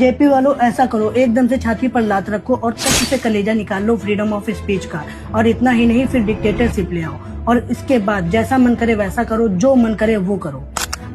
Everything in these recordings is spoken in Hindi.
जेपी वालों ऐसा करो, एकदम से छाती पर लात रखो और तख्त से कलेजा निकाल लो फ्रीडम ऑफ स्पीच का। और इतना ही नहीं, फिर डिक्टेटरशिप ले आओ और इसके बाद जैसा मन करे वैसा करो, जो मन करे वो करो।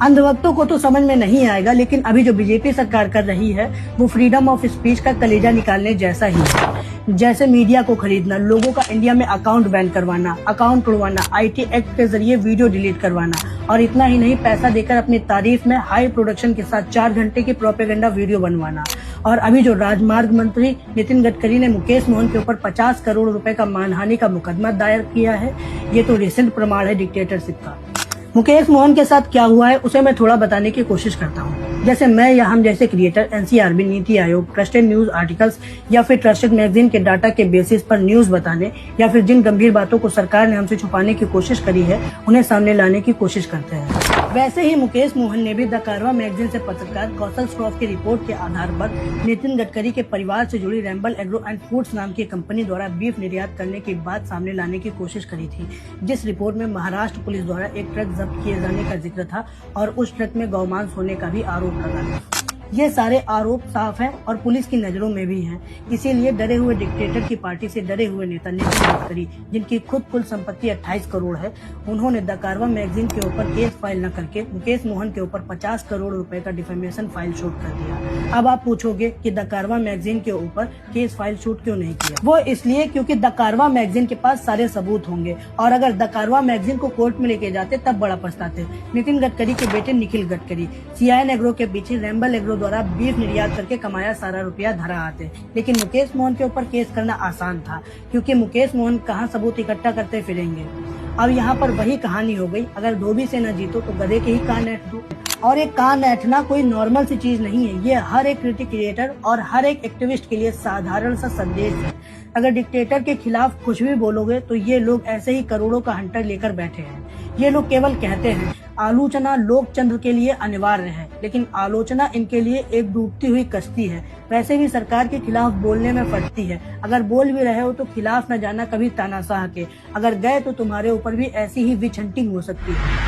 अंधभक्तों को तो समझ में नहीं आएगा, लेकिन अभी जो बीजेपी सरकार कर रही है वो फ्रीडम ऑफ स्पीच का कलेजा निकालने जैसा ही है। जैसे मीडिया को खरीदना, लोगों का इंडिया में अकाउंट बैन करवाना, अकाउंट तोड़वाना, IT एक्ट के जरिए वीडियो डिलीट करवाना, और इतना ही नहीं, पैसा देकर अपनी तारीफ में हाई प्रोडक्शन के साथ 4 घंटे की प्रोपेगेंडा वीडियो बनवाना। और अभी जो राजमार्ग मंत्री नितिन गडकरी ने मुकेश मोहन के ऊपर 50 करोड़ रुपए का मानहानि का मुकदमा दायर किया है, ये तो रिसेंट प्रमाण है डिक्टेटरशिप का। मुकेश मोहन के साथ क्या हुआ है उसे मैं थोड़ा बताने की कोशिश करता हूँ। जैसे मैं या हम जैसे creator NCRB, NITI Aayog, trusted news articles या फिर ट्रस्टेड मैगजीन के डाटा के बेसिस पर न्यूज बताने या फिर जिन गंभीर बातों को सरकार ने हमसे छुपाने की कोशिश करी है उन्हें सामने लाने की कोशिश करते हैं। वैसे ही मुकेश मोहन ने भी द कारवां मैगजीन से पत्रकार कौशल श्रॉफ की रिपोर्ट के आधार पर नितिन गडकरी के परिवार से जुड़ी रैम्बल एग्रो एंड फूड्स नाम की कंपनी द्वारा बीफ निर्यात करने की बात सामने लाने की कोशिश करी थी, जिस रिपोर्ट में महाराष्ट्र पुलिस द्वारा एक ट्रक जब्त किए जाने का जिक्र था और उस ट्रक में गौमांस होने का भी आरोप लगा था। ये सारे आरोप साफ हैं और पुलिस की नजरों में भी हैं। इसीलिए डरे हुए डिक्टेटर की पार्टी से डरे हुए नेता नितिन गडकरी, जिनकी खुद कुल संपत्ति 28 करोड़ है, उन्होंने द कारवां मैगजीन के ऊपर केस फाइल न करके मुकेश मोहन के ऊपर 50 करोड़ रुपए का डिफेमेशन फाइल शूट कर दिया। अब आप पूछोगे कि द कारवां मैगजीन के ऊपर केस फाइल शूट क्यों नहीं किया? वो इसलिए क्योंकि द कारवां मैगजीन के पास सारे सबूत होंगे, और अगर द कारवां मैगजीन को कोर्ट में लेके जाते तब बड़ा पछताते। नितिन गडकरी के बेटे निखिल गडकरी CIN एग्रो के पीछे रैम्बल एग्रो द्वारा बीफ निर्यात करके कमाया सारा रुपया धरा आते, लेकिन मुकेश मोहन के ऊपर केस करना आसान था क्योंकि मुकेश मोहन कहाँ सबूत इकट्ठा करते फिरेंगे। अब यहाँ पर वही कहानी हो गई, अगर धोबी से न जीतो तो गधे के ही कान ऐंठ दो। और एक कान ऐंठना कोई नॉर्मल सी चीज नहीं है, ये हर एक क्रिएटर और हर एक एक्टिविस्ट के लिए साधारण सा संदेश है। अगर डिक्टेटर के खिलाफ कुछ भी बोलोगे तो ये लोग ऐसे ही करोड़ों का हंटर लेकर बैठे हैं। ये लोग केवल कहते हैं आलोचना लोकतंत्र के लिए अनिवार्य है, लेकिन आलोचना इनके लिए एक डूबती हुई कश्ती है। वैसे भी सरकार के खिलाफ बोलने में फटती है, अगर बोल भी रहे हो तो खिलाफ न जाना कभी तानाशाह के, अगर गए तो तुम्हारे ऊपर भी ऐसी ही विच हंटिंग हो सकती है।